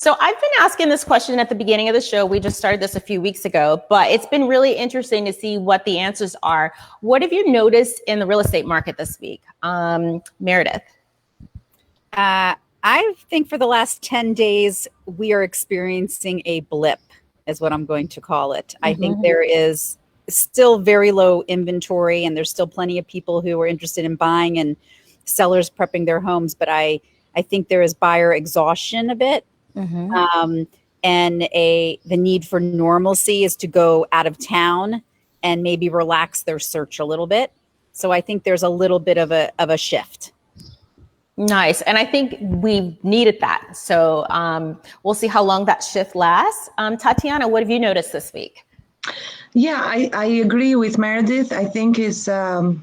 So I've been asking this question at the beginning of the show. We just started this a few weeks ago, but it's been really interesting to see what the answers are. What have you noticed in the real estate market this week? Meredith? I think for the last 10 days, we are experiencing a blip, is what I'm going to call it. I think there is still very low inventory, and there's still plenty of people who are interested in buying and sellers prepping their homes. But I think there is buyer exhaustion a bit. And the need for normalcy is to go out of town and maybe relax their search a little bit. So I think there's a little bit of a shift. Nice. And I think we needed that. So we'll see how long that shift lasts. Tatiana, what have you noticed this week? Yeah, I agree with Meredith. I think it's a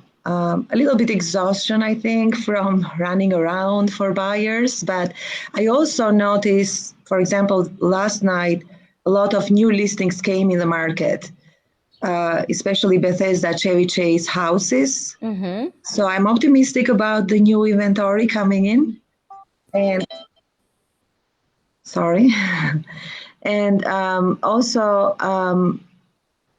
little bit exhaustion, I think, from running around for buyers. But I also noticed, for example, last night, a lot of new listings came in the market, especially Bethesda, Chevy Chase houses. So I'm optimistic about the new inventory coming in. And also,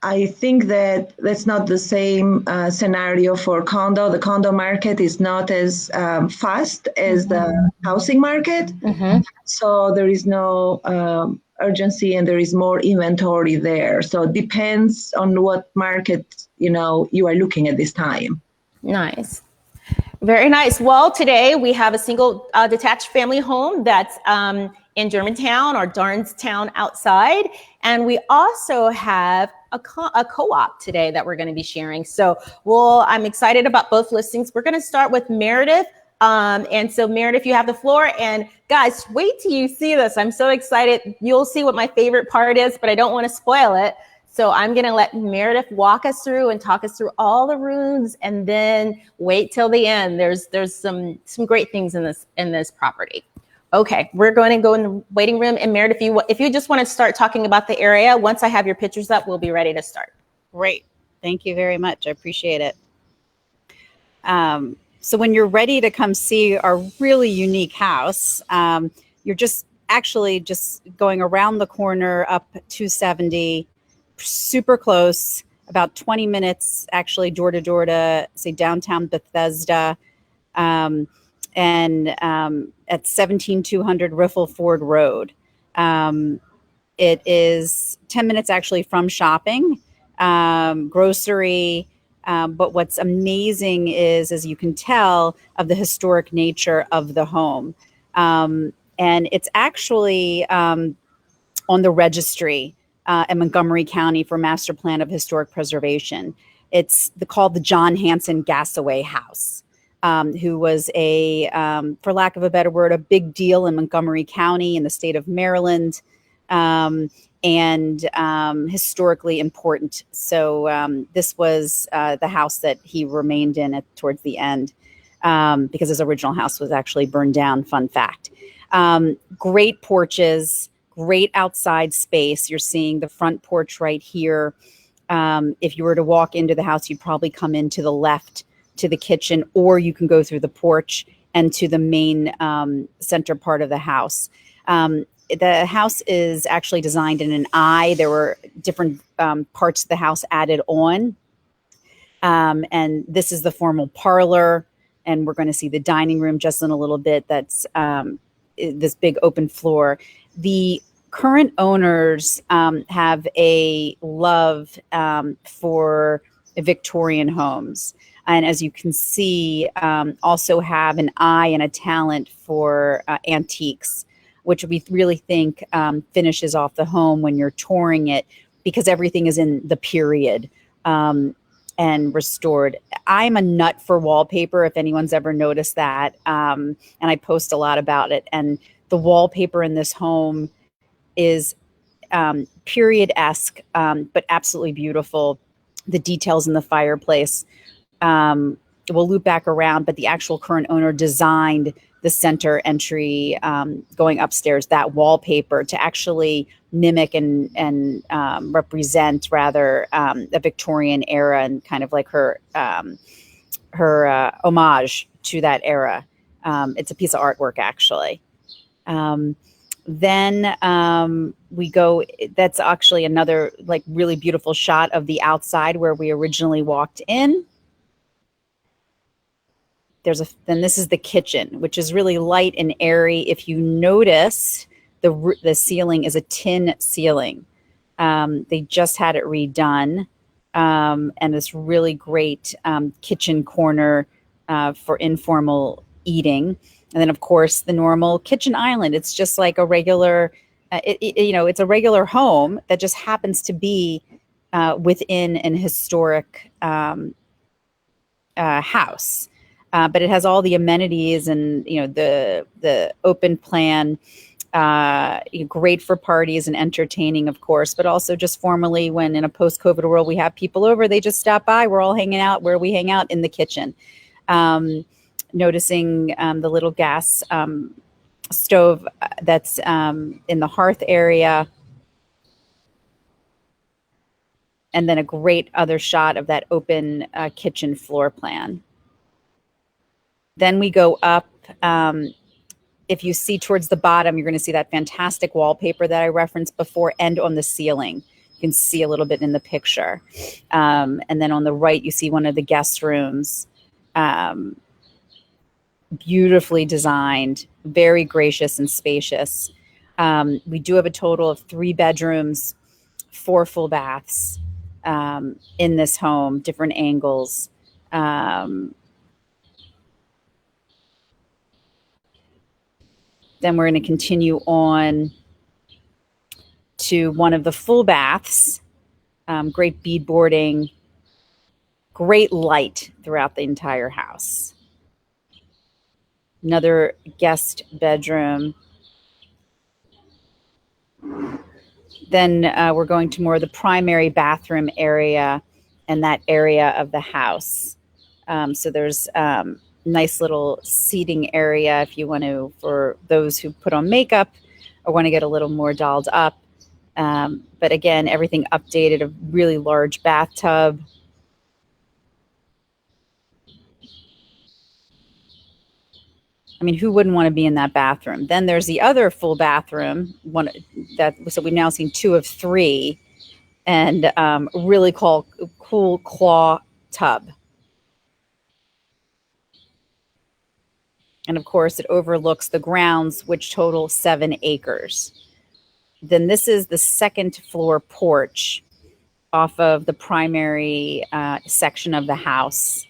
I think that that's not the same scenario for condo. The condo market is not as fast as the housing market. So there is no urgency and there is more inventory there. So it depends on what market, you are looking at this time. Nice. Very nice. Well, today we have a single detached family home that's in Germantown or Darnestown outside. And we also have a co-op today that we're going to be sharing. So I'm excited about both listings. We're going to start with Meredith. And so Meredith, you have the floor. And guys, wait till you see this. I'm so excited. You'll see what my favorite part is, but I don't want to spoil it. So I'm going to let Meredith walk us through and talk us through all the rooms, and then wait till the end. There's some great things in this property. Okay, we're going to go in the waiting room. And Meredith, if you just want to start talking about the area, once I have your pictures up, we'll be ready to start. Great. Thank you very much. I appreciate it. So when you're ready to come see our really unique house, you're just going around the corner up 270, super close, about 20 minutes actually door to door to, say, downtown Bethesda. And at 17200 Riffle Ford Road. It is 10 minutes actually from shopping, grocery. But what's amazing is, as you can tell, of the historic nature of the home. And it's actually on the registry in Montgomery County for Master Plan of Historic Preservation. It's called the John Hanson Gasaway House. Who was for lack of a better word, a big deal in Montgomery County in the state of Maryland, and historically important. So this was the house that he remained in towards the end, because his original house was actually burned down. Fun fact. Great porches, great outside space. You're seeing the front porch right here. If you were to walk into the house, you'd probably come in to the left to the kitchen, or you can go through the porch and to the main center part of the house. The house is actually designed in an I. There were different parts of the house added on. And this is the formal parlor. And we're going to see the dining room just in a little bit. That's this big open floor. The current owners have a love for Victorian homes. And as you can see, also have an eye and a talent for antiques, which we really think finishes off the home when you're touring it, because everything is in the period and restored. I'm a nut for wallpaper, if anyone's ever noticed that. And I post a lot about it. And the wallpaper in this home is period-esque, but absolutely beautiful. The details in the fireplace. We'll loop back around, but the actual current owner designed the center entry going upstairs, that wallpaper, to actually mimic and represent rather the Victorian era, and kind of like her homage to that era. It's a piece of artwork, actually. Then we go, that's actually another like really beautiful shot of the outside where we originally walked in. Then this is the kitchen, which is really light and airy. If you notice, the ceiling is a tin ceiling. They just had it redone, and this really great kitchen corner for informal eating. And then, of course, the normal kitchen island. It's just like a regular, it's a regular home that just happens to be within an historic house. But it has all the amenities and, the open plan, great for parties and entertaining, of course, but also just formally when in a post-COVID world we have people over, they just stop by. We're all hanging out where we hang out in the kitchen. Noticing the little gas stove that's in the hearth area. And then a great other shot of that open kitchen floor plan. Then we go up. If you see towards the bottom, you're going to see that fantastic wallpaper that I referenced before, and on the ceiling. You can see a little bit in the picture. And then on the right, you see one of the guest rooms. Beautifully designed, very gracious and spacious. We do have a total of 3 bedrooms, 4 full baths in this home, different angles. Then we're going to continue on to one of the full baths. Great beadboarding, great light throughout the entire house. Another guest bedroom. Then we're going to more of the primary bathroom area and that area of the house. So there's nice little seating area if you want to, for those who put on makeup or want to get a little more dolled up. But again, everything updated, a really large bathtub. I mean, who wouldn't want to be in that bathroom? Then there's the other full bathroom, so we've now seen 2 of 3, and really cool claw tub. And of course, it overlooks the grounds, which total 7 acres. Then this is the second floor porch off of the primary section of the house,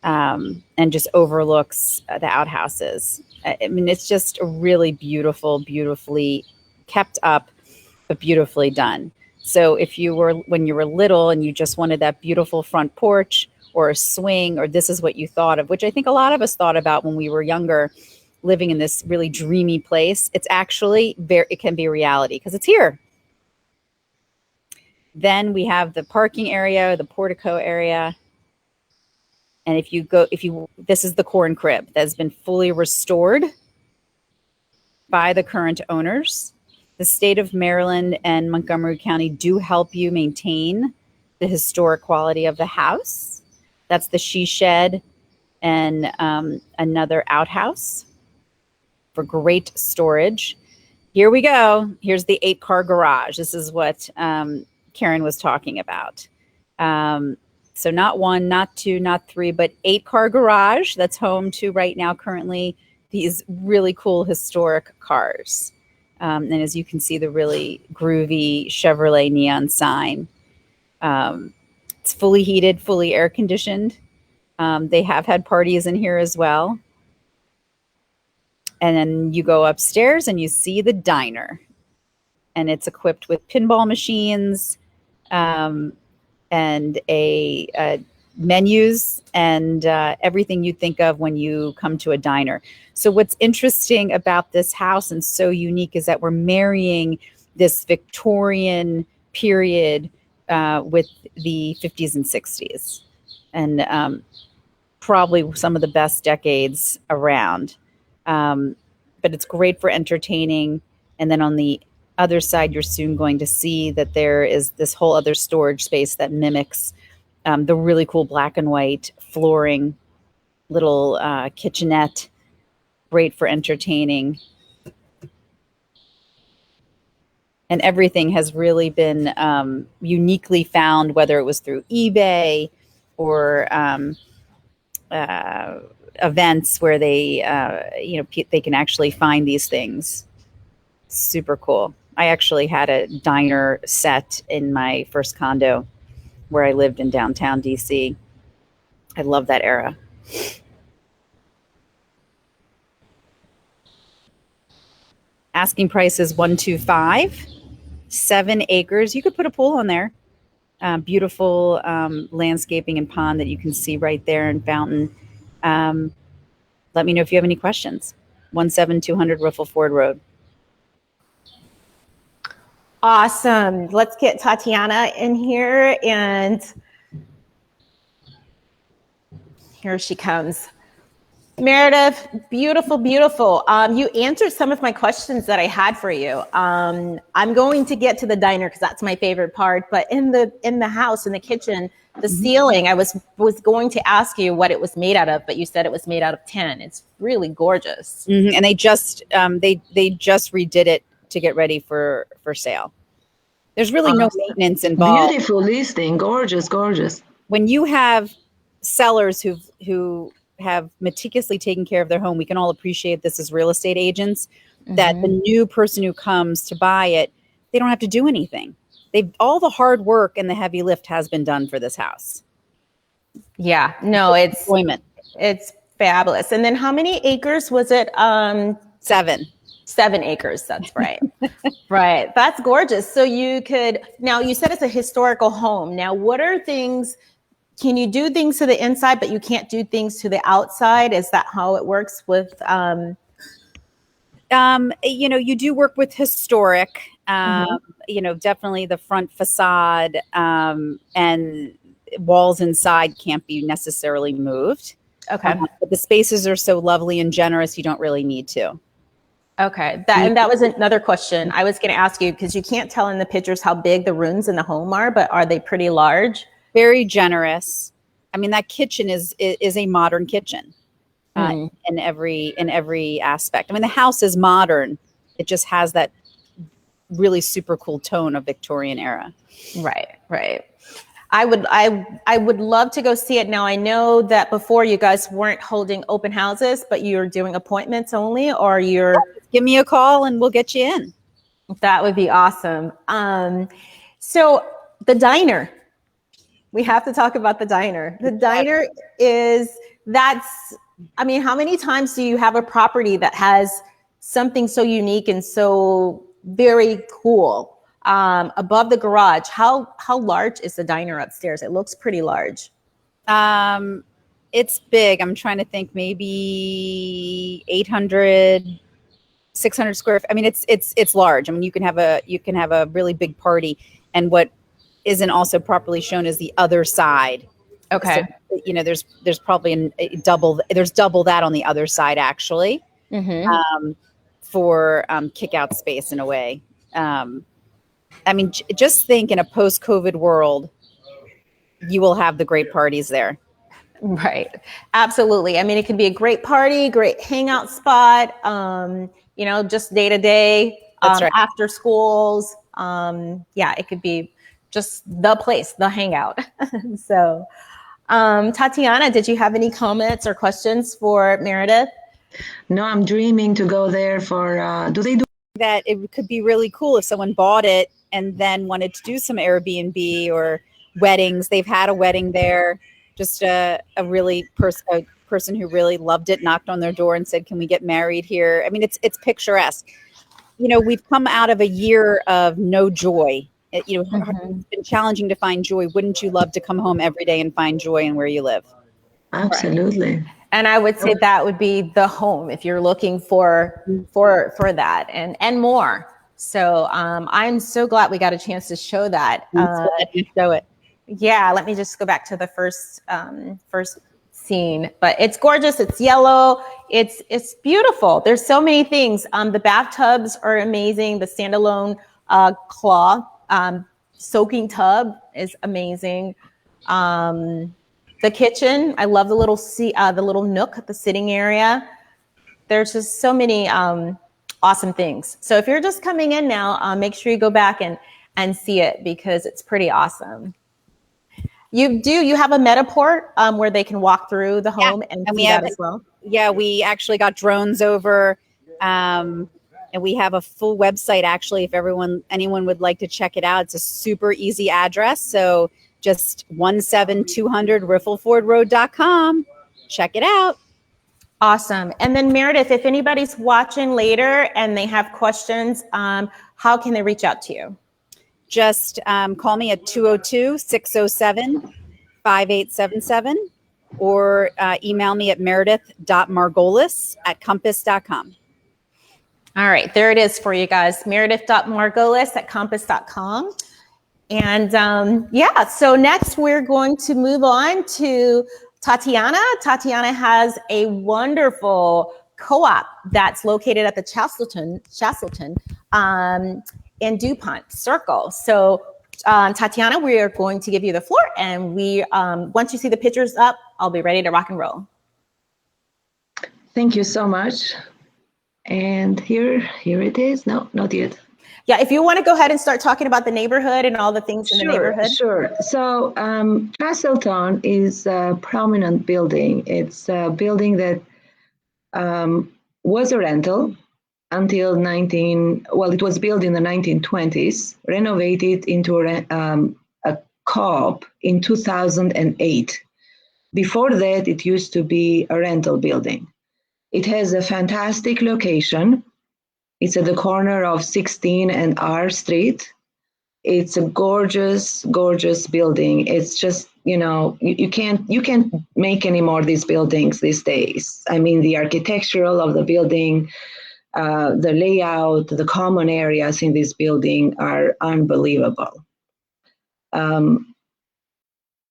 and just overlooks the outhouses. I mean, it's just a really beautifully kept up, but beautifully done. So if when you were little and you just wanted that beautiful front porch or a swing, or this is what you thought of, which I think a lot of us thought about when we were younger, living in this really dreamy place, it's actually it can be reality because it's here. Then we have the parking area, the portico area. And this is the corn crib that's been fully restored by the current owners. The state of Maryland and Montgomery County do help you maintain the historic quality of the house. That's the she shed and another outhouse for great storage. Here we go. Here's the 8-car garage. This is what Karen was talking about. So not 1, not 2, not 3, but 8-car garage that's home to right now currently these really cool historic cars. And as you can see, the really groovy Chevrolet neon sign. It's fully heated, fully air conditioned. They have had parties in here as well. And then you go upstairs and you see the diner. And it's equipped with pinball machines, and menus and everything you think of when you come to a diner. So what's interesting about this house and so unique is that we're marrying this Victorian period with the 50s and 60s, and probably some of the best decades around. But it's great for entertaining. And then on the other side, you're soon going to see that there is this whole other storage space that mimics the really cool black and white flooring, little kitchenette, great for entertaining. and everything has really been uniquely found, whether it was through eBay or events where they, they can actually find these things. Super cool. I actually had a diner set in my first condo where I lived in downtown DC. I love that era. Asking price is 125, 7 acres. You could put a pool on there. Beautiful landscaping and pond that you can see right there, and fountain. Let me know if you have any questions. 17200 Riffle Ford Road. Awesome. Let's get Tatiana in here, and here she comes. Meredith, beautiful, beautiful. You answered some of my questions that I had for you. I'm going to get to the diner because that's my favorite part. But in the house, in the kitchen, the ceiling, I was going to ask you what it was made out of, but you said it was made out of tin. It's really gorgeous. And they just they just redid it to get ready for sale. There's really no maintenance involved. Beautiful listing, gorgeous, gorgeous. When you have sellers who have meticulously taken care of their home, we can all appreciate this as real estate agents, that the new person who comes to buy it, they don't have to do anything. All the hard work and the heavy lift has been done for this house. Yeah, no, it's fabulous. And then how many acres was it? 7 acres. That's right. Right. That's gorgeous. So now you said it's a historical home. Now, what are things, can you do things to the inside, but you can't do things to the outside? Is that how it works with, you do work with historic, definitely the front facade, and walls inside can't be necessarily moved. Okay. But the spaces are so lovely and generous, you don't really need to. Okay. That was another question I was going to ask you, because you can't tell in the pictures how big the rooms in the home are, but are they pretty large? Very generous. I mean, that kitchen is a modern kitchen in every aspect. I mean, the house is modern. It just has that really super cool tone of Victorian era. Right, right. I would love to go see it. Now, I know that before you guys weren't holding open houses, but you're doing appointments only, or give me a call and we'll get you in. That would be awesome. So the diner, we have to talk about the diner. The diner how many times do you have a property that has something so unique and so very cool? Above the garage, how large is the diner upstairs? It looks pretty large. It's big. I'm trying to think, maybe 800, 600 square. I mean, it's large. I mean, you can have a really big party, and what isn't also properly shown is the other side. Okay. So, there's probably double that on the other side, actually, for kick out space in a way. I mean, just think, in a post-COVID world, you will have the great parties there. Right. Absolutely. I mean, it can be a great party, great hangout spot, just day to day, after schools. It could be just the place, the hangout. So, Tatiana, did you have any comments or questions for Meredith? No, I'm dreaming to go there for, do they do that? It could be really cool if someone bought it and then wanted to do some Airbnb or weddings. They've had a wedding there. Just a person who really loved it knocked on their door and said, "Can we get married here?" I mean, it's picturesque. We've come out of a year of no joy. It's been challenging to find joy. Wouldn't you love to come home every day and find joy in where you live? Absolutely. Right. And I would say that would be the home if you're looking for that and more. So I'm so glad we got a chance to show that. Show it. Yeah, let me just go back to the first scene. But it's gorgeous. It's yellow. It's beautiful. There's so many things. The bathtubs are amazing. The standalone claw soaking tub is amazing. The kitchen, I love the little nook, the sitting area. There's just so many awesome things. So if you're just coming in now, make sure you go back and see it because it's pretty awesome. You have a Metaport where they can walk through the home and see that as well? Yeah, we actually got drones over, and we have a full website actually if anyone would like to check it out. It's a super easy address. So just 17200 rifflefordroad.com. Check it out. Awesome. And then Meredith, if anybody's watching later and they have questions, how can they reach out to you? Just call me at 202-607-5877 or email me at meredith.margolis@compass.com. All right, there it is for you guys, meredith.margolis@compass.com. And so next we're going to move on to Tatiana. Tatiana has a wonderful co-op that's located at the Chastleton in DuPont Circle. So Tatiana, we are going to give you the floor, and once you see the pictures up, I'll be ready to rock and roll. Thank you so much. And here it is. No, not yet. Yeah, if you want to go ahead and start talking about the neighborhood and all the things in the neighborhood. Sure. So Castleton is a prominent building. It's a building that was a rental until it was built in the 1920s, renovated into a co-op in 2008. Before that, it used to be a rental building. It has a fantastic location. It's at the corner of 16 and R Street. It's a gorgeous, gorgeous building. It's just, you can't make any more of these buildings these days. I mean, the architectural of the building, the layout, the common areas in this building are unbelievable.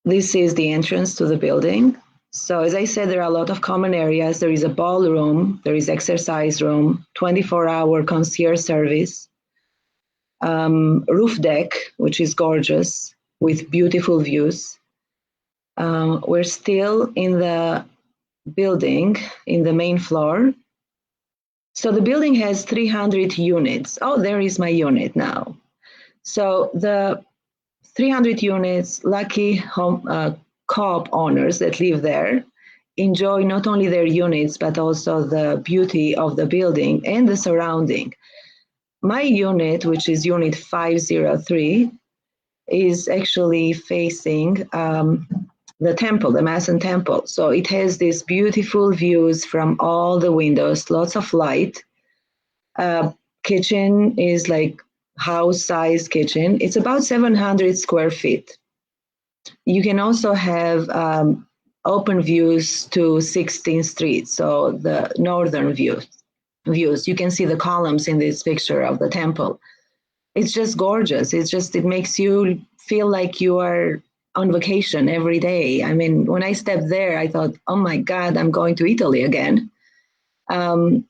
This is the entrance to the building. So as I said, there are a lot of common areas. There is a ballroom, there is exercise room, 24-hour concierge service, roof deck, which is gorgeous with beautiful views. We're still in the building, in the main floor. So the building has 300 units. Oh, there is my unit now. So the 300 units, lucky home co-op owners that live there enjoy not only their units, but also the beauty of the building and the surrounding. My unit, which is unit 503, is actually facing the temple, the Mason temple. So it has these beautiful views from all the windows, lots of light. Kitchen is like house-sized kitchen. It's about 700 square feet. You can also have open views to 16th Street, so the northern views. You can see the columns in this picture of the temple. It's just gorgeous. It makes you feel like you are on vacation every day. I mean, when I stepped there, I thought, oh my God, I'm going to Italy again. The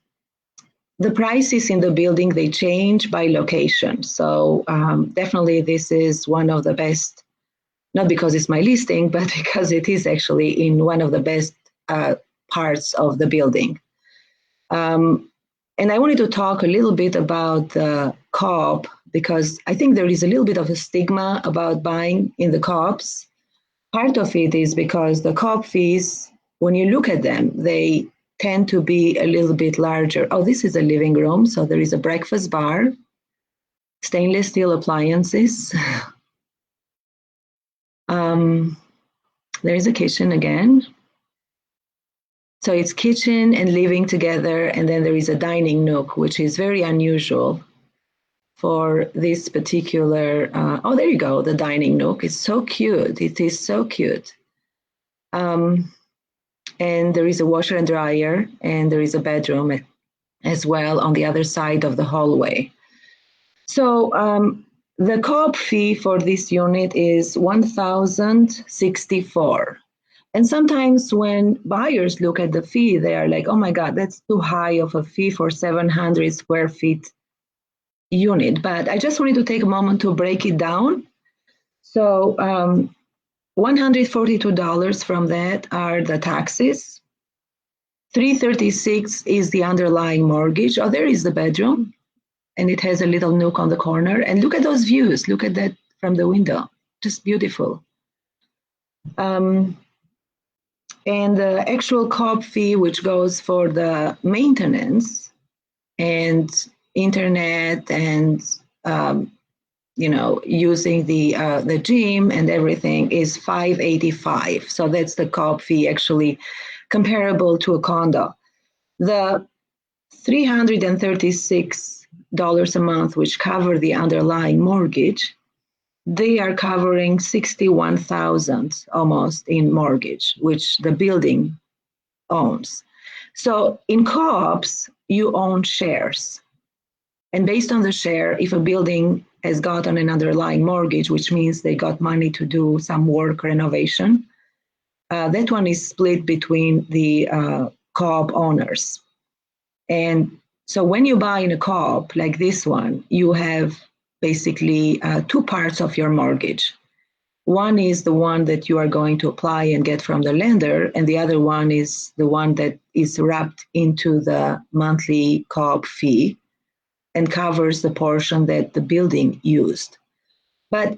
prices in the building, they change by location. So definitely this is one of the best, not because it's my listing, but because it is actually in one of the best parts of the building. And I wanted to talk a little bit about the co-op because I think there is a little bit of a stigma about buying in the co-ops. Part of it is because the co-op fees, when you look at them, they tend to be a little bit larger. Oh, this is a living room. So there is a breakfast bar, stainless steel appliances. There is a kitchen again. So it's kitchen and living together. And then there is a dining nook, which is very unusual for this particular, oh, there you go, the dining nook. It's so cute. It is so cute. And there is a washer and dryer, and there is a bedroom as well on the other side of the hallway. So the co-op fee for this unit is $1,064. And sometimes when buyers look at the fee, they are like, oh my God, that's too high of a fee for 700 square feet unit. But I just wanted to take a moment to break it down. So $142 from that are the taxes. 336 is the underlying mortgage. Oh, there is the bedroom, and it has a little nook on the corner. And look at those views. Look at that from the window. Just beautiful. And the actual co-op fee, which goes for the maintenance and internet and using the gym and everything, is $585. So that's the co-op fee, actually comparable to a condo. The $336 a month, which cover the underlying mortgage, they are covering $61,000 almost in mortgage, which the building owns. So in co-ops, you own shares. And based on the share, if a building has gotten an underlying mortgage, which means they got money to do some work renovation, that one is split between the co-op owners. And so when you buy in a co-op like this one, you have basically two parts of your mortgage. One is the one that you are going to apply and get from the lender, and the other one is the one that is wrapped into the monthly co-op fee and covers the portion that the building used. But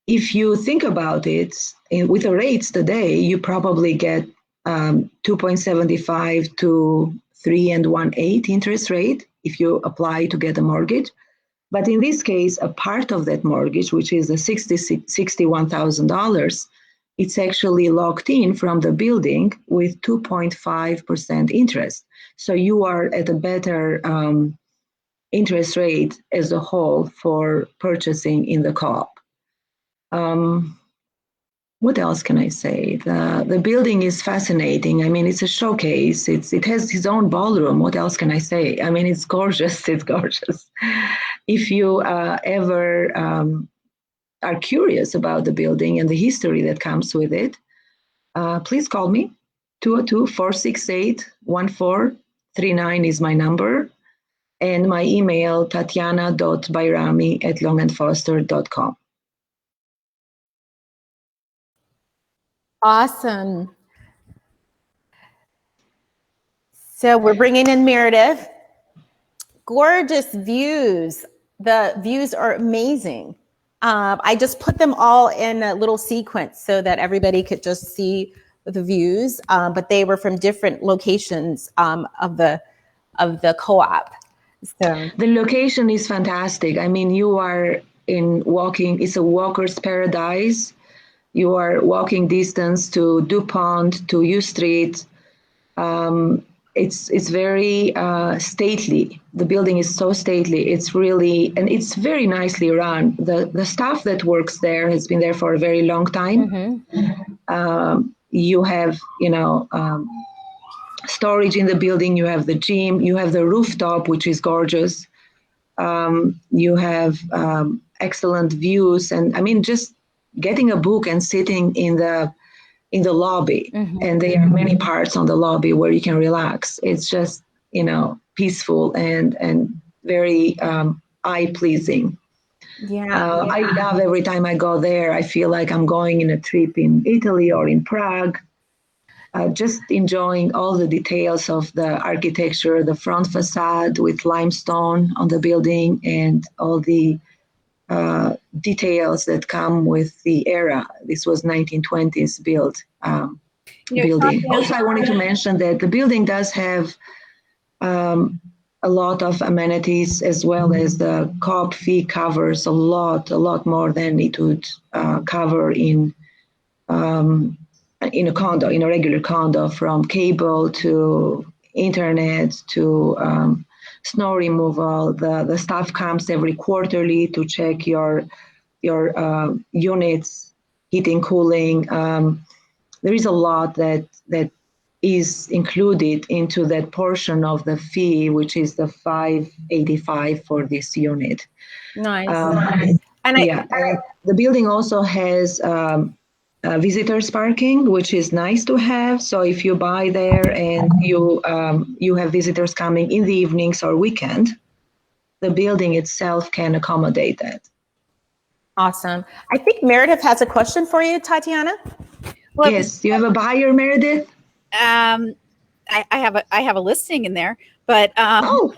if you think about it, with the rates today, you probably get 2.75 to 3 1/8 interest rate if you apply to get a mortgage. But in this case, a part of that mortgage, which is the $61,000, it's actually locked in from the building with 2.5% interest. So you are at a better interest rate as a whole for purchasing in the co-op. What else can I say? The building is fascinating. I mean, it's a showcase. It has its own ballroom. What else can I say? I mean, it's gorgeous. It's gorgeous. If you ever are curious about the building and the history that comes with it, please call me. 202-468-1439 is my number. And my email, tatiana.bayrami@longandfoster.com. Awesome. So we're bringing in Meredith. Gorgeous views. The views are amazing. I just put them all in a little sequence so that everybody could just see the views, but they were from different locations of the co-op. So the location is fantastic. I mean, you are it's a walker's paradise. You are walking distance to DuPont, to U Street. It's very stately. The building is so stately. It's really, and it's very nicely run. The staff that works there has been there for a very long time. Mm-hmm. You have, storage in the building. You have the gym. You have the rooftop, which is gorgeous. You have excellent views, and I mean, just getting a book and sitting in the lobby, mm-hmm. and there are many parts on the lobby where you can relax. It's just, peaceful and very eye-pleasing. Yeah. I love every time I go there. I feel like I'm going in a trip in Italy or in Prague, just enjoying all the details of the architecture, the front facade with limestone on the building, and all the details that come with the era. This was 1920s built building. Also, I wanted to mention that the building does have a lot of amenities, as well as the co-op fee covers a lot more than it would cover in a condo, in a regular condo, from cable to internet to snow removal. The staff comes every quarterly to check your units, heating, cooling. There is a lot that is included into that portion of the fee, which is the $585 for this unit. Nice. The building also has visitors parking, which is nice to have. So if you buy there and you have visitors coming in the evenings or weekend, the building itself can accommodate that. Awesome. I think Meredith has a question for you, Tatiana. Well, yes. Do you have a buyer, Meredith? I have a listing in there, but Oh,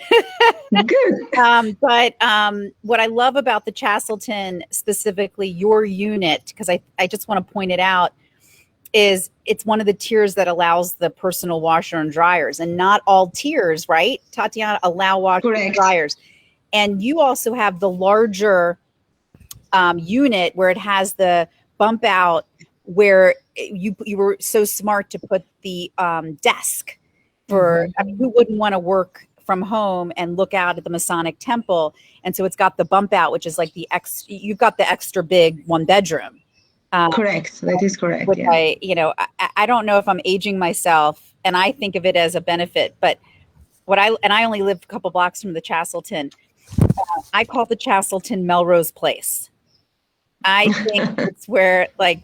good. what I love about the Chastleton, specifically your unit, because I just want to point it out, is it's one of the tiers that allows the personal washer and dryers, and not all tiers, right, Tatiana, allow washer and Correct. dryers. And you also have the larger unit where it has the bump out, where you were so smart to put the desk for, I mean, who wouldn't want to work from home and look out at the Masonic Temple? And so it's got the bump out, which is like you've got the extra big 1 bedroom. Correct. That is correct. Which Yeah. I don't know if I'm aging myself, and I think of it as a benefit, but I only live a couple blocks from the Chastleton. I call the Chastleton Melrose Place. I think it's where like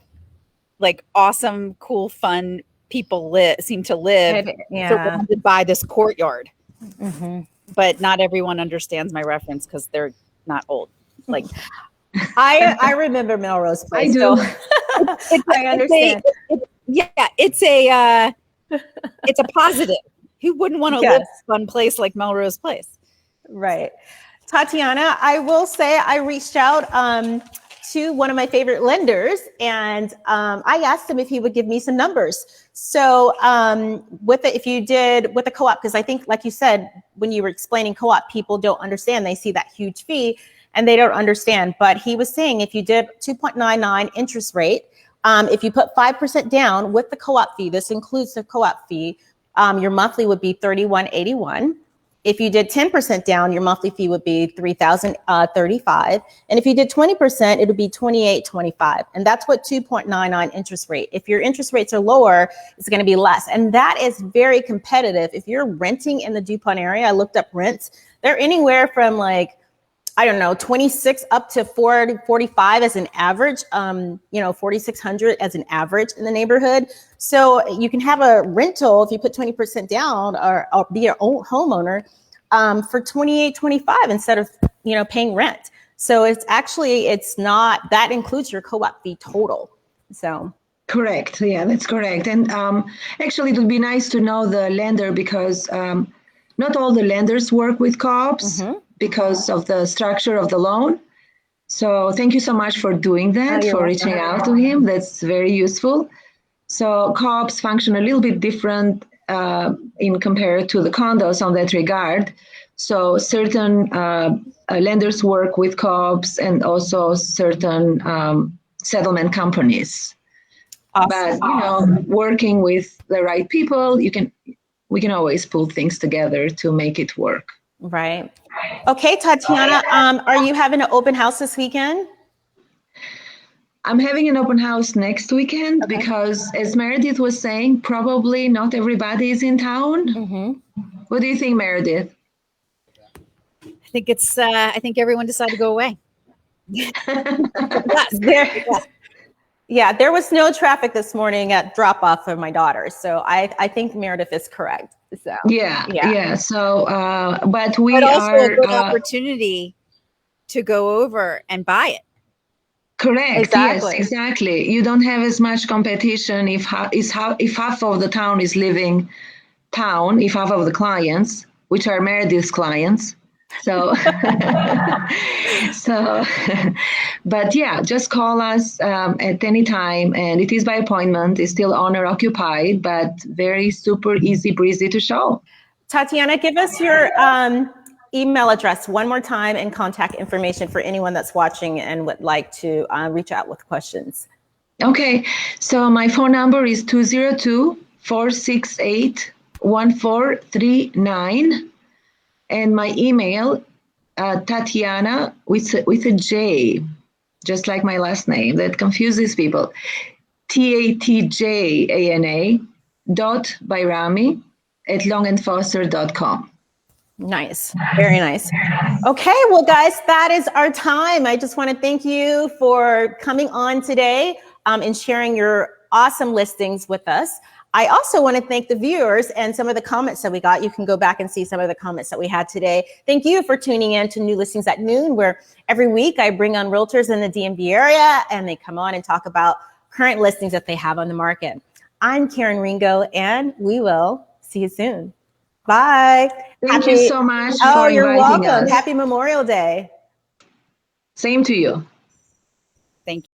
awesome, cool, fun people seem to live, surrounded by this courtyard. But not everyone understands my reference because they're not old. Like I remember Melrose Place. I do. So I understand. It's a positive. Who wouldn't want to live in a fun place like Melrose Place? Right. Tatiana, I will say I reached out to one of my favorite lenders, and I asked him if he would give me some numbers. So if you did with the co-op, because I think, like you said, when you were explaining co-op, people don't understand. They see that huge fee and they don't understand. But he was saying if you did 2.99 interest rate, if you put 5% down with the co-op fee, this includes the co-op fee, your monthly would be $3,181. If you did 10% down, your monthly fee would be $3,035. And if you did 20%, it would be $2,825. And that's what 2.99 interest rate. If your interest rates are lower, it's going to be less. And that is very competitive. If you're renting in the DuPont area, I looked up rents. They're anywhere from 26 up to 45 as an average, 4,600 as an average in the neighborhood. So you can have a rental if you put 20% down or be your own homeowner for $2,825 instead of, paying rent. So it's not, that includes your co-op fee total. So. Correct. Yeah, that's correct. And actually, it would be nice to know the lender because not all the lenders work with co-ops. Because of the structure of the loan. So thank you so much for doing that, for reaching out to him. That's very useful. So co-ops function a little bit different in compared to the condos on that regard. So certain lenders work with co-ops and also certain settlement companies. Awesome. But working with the right people, we can always pull things together to make it work. Right. Okay, Tatiana, are you having an open house this weekend? I'm having an open house next weekend because, as Meredith was saying, probably not everybody is in town. What do you think, Meredith? I think everyone decided to go away. Yeah, there was no traffic this morning at drop off for my daughter. So I think Meredith is correct. So yeah. So, but also a good opportunity to go over and buy it. Correct. Exactly. Yes, exactly. You don't have as much competition if half of the town is leaving town, if half of the clients, which are Meredith's clients. So, but yeah, just call us at any time, and it is by appointment. It's still owner occupied, but very super easy breezy to show. Tatiana, give us your email address one more time and contact information for anyone that's watching and would like to reach out with questions. Okay, so my phone number is 202-468-1439. And my email, Tatiana with a J, just like my last name. That confuses people. TATJANA.Bayrami@longandfoster.com. Nice. Very nice. Okay, well, guys, that is our time. I just want to thank you for coming on today and sharing your awesome listings with us. I also want to thank the viewers and some of the comments that we got. You can go back and see some of the comments that we had today. Thank you for tuning in to New Listings at Noon, where every week I bring on realtors in the DMV area and they come on and talk about current listings that they have on the market. I'm Karen Ringo, and we will See you soon. Bye. Thank you so much Oh, for you're inviting welcome. us. Happy Memorial Day. Same to you. Thank you.